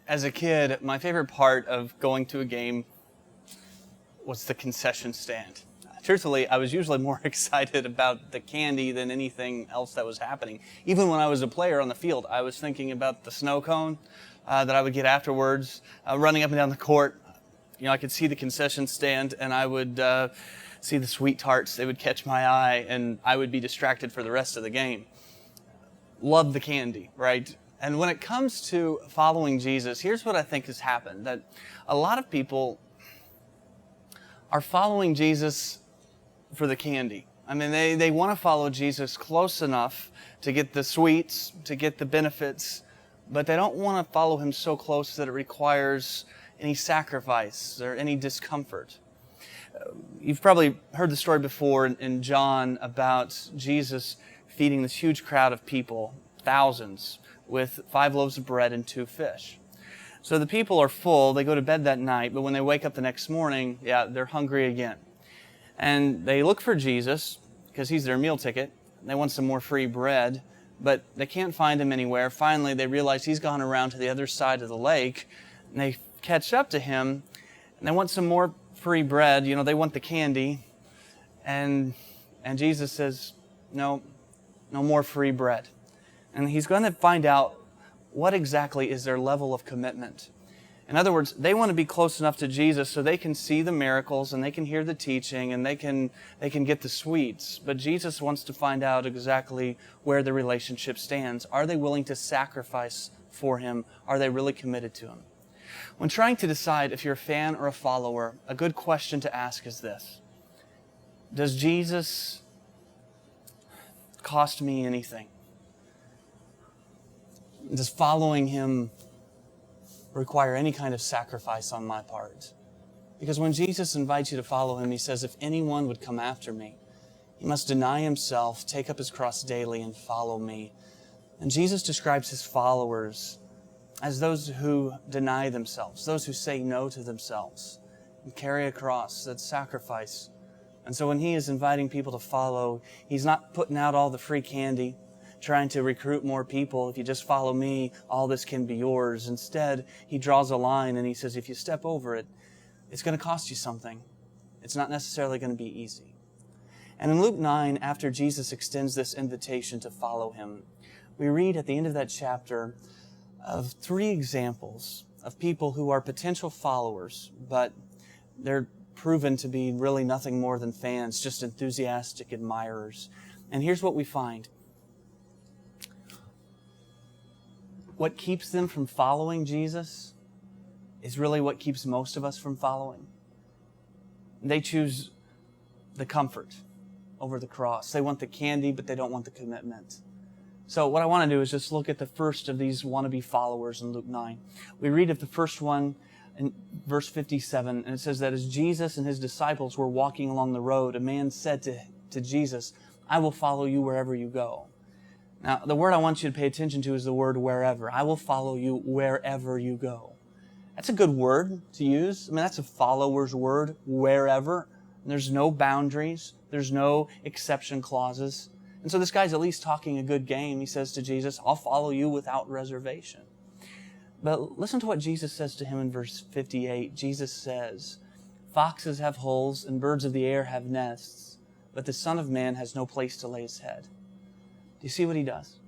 As a kid, my favorite part of going to a game was the concession stand. Truthfully, I was usually more excited about the candy than anything else that was happening. Even when I was a player on the field, I was thinking about the snow cone that I would get afterwards, running up and down the court. I could see the concession stand, and I would see the sweet tarts. They would catch my eye, and I would be distracted for the rest of the game. Love the candy, right? And when it comes to following Jesus, here's what I think has happened, that a lot of people are following Jesus for the candy. I mean, they want to follow Jesus close enough to get the sweets, to get the benefits, but they don't want to follow him so close that it requires any sacrifice or any discomfort. You've probably heard the story before in John about Jesus feeding this huge crowd of people, thousands, with 5 loaves of bread and 2 fish. So the people are full, they go to bed that night, but when they wake up the next morning, they're hungry again. And they look for Jesus, because he's their meal ticket. They want some more free bread, but they can't find him anywhere. Finally, they realize he's gone around to the other side of the lake, and they catch up to him, and they want some more free bread. They want the candy. And Jesus says, no more free bread. And he's going to find out what exactly is their level of commitment. In other words, they want to be close enough to Jesus so they can see the miracles and they can hear the teaching and they can get the sweets. But Jesus wants to find out exactly where the relationship stands. Are they willing to sacrifice for him? Are they really committed to him? When trying to decide if you're a fan or a follower, a good question to ask is this: does Jesus cost me anything? Does following him require any kind of sacrifice on my part? Because when Jesus invites you to follow him, he says, if anyone would come after me, he must deny himself, take up his cross daily, and follow me. And Jesus describes his followers as those who deny themselves, those who say no to themselves and carry a cross, that's sacrifice. And so when he is inviting people to follow, he's not putting out all the free candy, trying to recruit more people. If you just follow me, all this can be yours. Instead, he draws a line and he says, if you step over it, it's going to cost you something. It's not necessarily going to be easy. And in Luke 9, after Jesus extends this invitation to follow him, we read at the end of that chapter of 3 examples of people who are potential followers, but they're proven to be really nothing more than fans, just enthusiastic admirers. And here's what we find. What keeps them from following Jesus is really what keeps most of us from following. They choose the comfort over the cross. They want the candy, but they don't want the commitment. So what I want to do is just look at the first of these wannabe followers in Luke 9. We read of the first one in verse 57, and it says that as Jesus and his disciples were walking along the road, a man said to Jesus, I will follow you wherever you go. Now, the word I want you to pay attention to is the word wherever. I will follow you wherever you go. That's a good word to use. I mean, that's a follower's word, wherever. And there's no boundaries. There's no exception clauses. And so this guy's at least talking a good game. He says to Jesus, I'll follow you without reservation. But listen to what Jesus says to him in verse 58. Jesus says, foxes have holes and birds of the air have nests, but the Son of Man has no place to lay his head. Do you see what he does?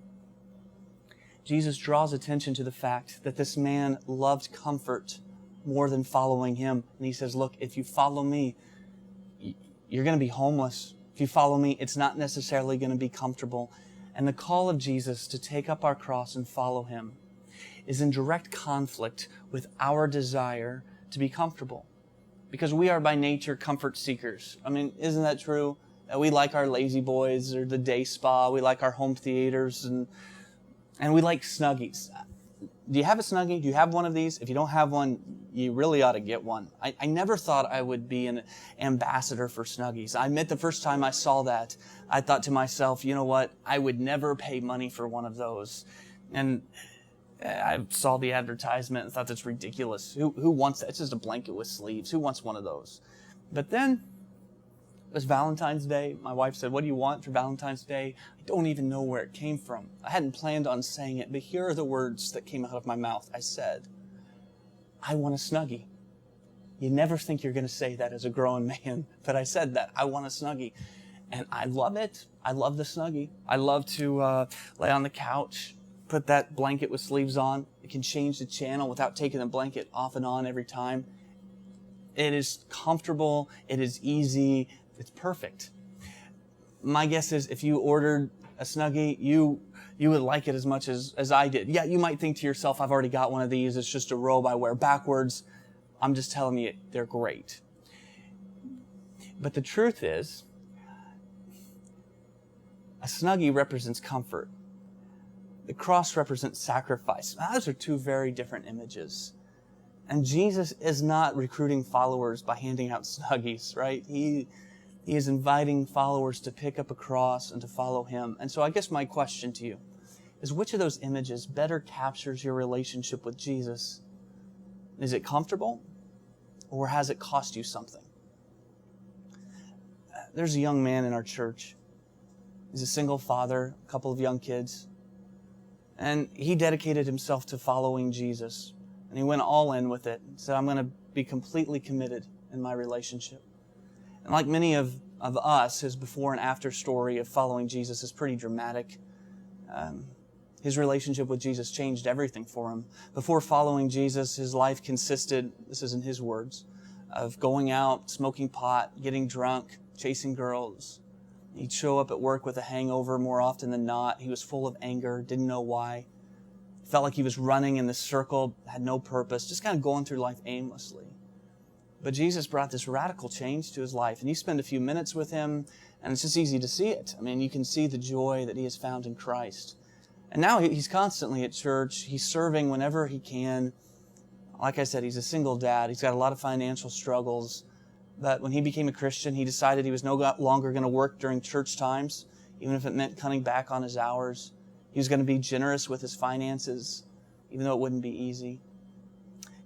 Jesus draws attention to the fact that this man loved comfort more than following him. And he says, look, if you follow me, you're going to be homeless. If you follow me, it's not necessarily going to be comfortable. And the call of Jesus to take up our cross and follow him is in direct conflict with our desire to be comfortable. Because we are by nature comfort seekers. I mean, isn't that true? We like our lazy boys or the day spa. We like our home theaters and we like Snuggies. Do you have a Snuggie? Do you have one of these? If you don't have one, you really ought to get one. I never thought I would be an ambassador for Snuggies. I admit the first time I saw that, I thought to myself, you know what? I would never pay money for one of those. And I saw the advertisement and thought that's ridiculous. Who wants that? It's just a blanket with sleeves. Who wants one of those? But then it was Valentine's Day. My wife said, what do you want for Valentine's Day? I don't even know where it came from. I hadn't planned on saying it, but here are the words that came out of my mouth. I said, I want a Snuggie. You never think you're going to say that as a grown man, but I said that. I want a Snuggie. And I love it. I love the Snuggie. I love to lay on the couch, put that blanket with sleeves on. It can change the channel without taking the blanket off and on every time. It is comfortable. It is easy. It's perfect. My guess is if you ordered a Snuggie, you would like it as much as I did. Yeah, you might think to yourself, I've already got one of these. It's just a robe I wear backwards. I'm just telling you, they're great. But the truth is, a Snuggie represents comfort. The cross represents sacrifice. Now, those are two very different images. And Jesus is not recruiting followers by handing out Snuggies, right? He is inviting followers to pick up a cross and to follow Him. And so I guess my question to you is, which of those images better captures your relationship with Jesus? Is it comfortable, or has it cost you something? There's a young man in our church. He's a single father, a couple of young kids. And he dedicated himself to following Jesus. And he went all in with it. He said, I'm going to be completely committed in my relationship. And like many of us, his before and after story of following Jesus is pretty dramatic. His relationship with Jesus changed everything for him. Before following Jesus, his life consisted, this is in his words, of going out, smoking pot, getting drunk, chasing girls. He'd show up at work with a hangover more often than not. He was full of anger, didn't know why. Felt like he was running in this circle, had no purpose, just kind of going through life aimlessly. But Jesus brought this radical change to his life. And you spend a few minutes with him, and it's just easy to see it. I mean, you can see the joy that he has found in Christ. And now he's constantly at church. He's serving whenever he can. Like I said, he's a single dad. He's got a lot of financial struggles. But when he became a Christian, he decided he was no longer going to work during church times, even if it meant cutting back on his hours. He was going to be generous with his finances, even though it wouldn't be easy.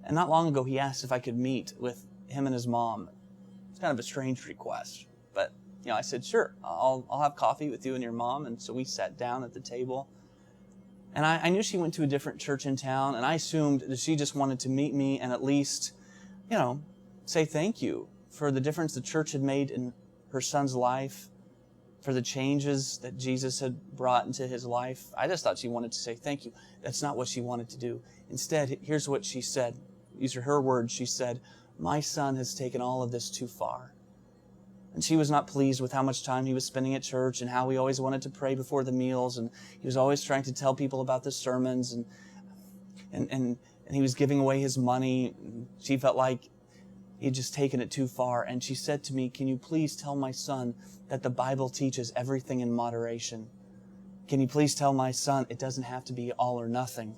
And not long ago, he asked if I could meet with him and his mom. It's kind of a strange request. But, I said, sure, I'll have coffee with you and your mom. And so we sat down at the table. And I knew she went to a different church in town, and I assumed that she just wanted to meet me and at least, say thank you for the difference the church had made in her son's life, for the changes that Jesus had brought into his life. I just thought she wanted to say thank you. That's not what she wanted to do. Instead, here's what she said. These are her words. She said, "My son has taken all of this too far." And she was not pleased with how much time he was spending at church and how he always wanted to pray before the meals, and he was always trying to tell people about the sermons, and he was giving away his money. She felt like he had just taken it too far. And she said to me, "Can you please tell my son that the Bible teaches everything in moderation? Can you please tell my son it doesn't have to be all or nothing?"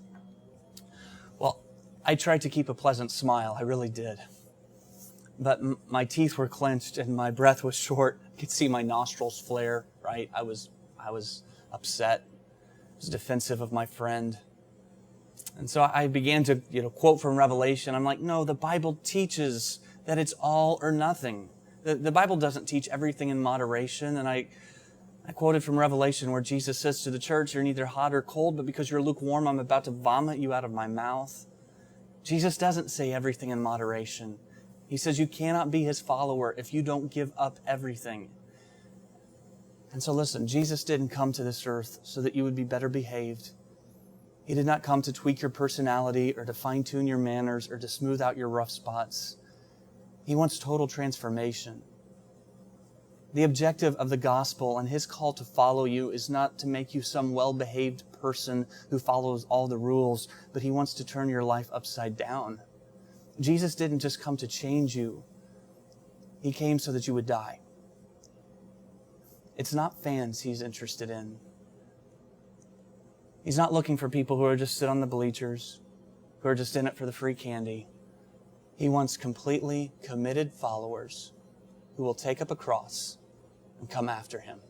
Well, I tried to keep a pleasant smile. I really did. But my teeth were clenched and my breath was short. I could see my nostrils flare, right? I was upset. I was defensive of my friend. And so I began to, quote from Revelation. I'm like, no, the Bible teaches that it's all or nothing. The Bible doesn't teach everything in moderation. And I quoted from Revelation where Jesus says to the church, "You're neither hot or cold, but because you're lukewarm, I'm about to vomit you out of my mouth." Jesus doesn't say everything in moderation. He says you cannot be His follower if you don't give up everything. And so listen, Jesus didn't come to this earth so that you would be better behaved. He did not come to tweak your personality or to fine-tune your manners or to smooth out your rough spots. He wants total transformation. The objective of the gospel and His call to follow you is not to make you some well-behaved person who follows all the rules, but He wants to turn your life upside down. Jesus didn't just come to change you. He came so that you would die. It's not fans He's interested in. He's not looking for people who are just sit on the bleachers, who are just in it for the free candy. He wants completely committed followers who will take up a cross and come after Him.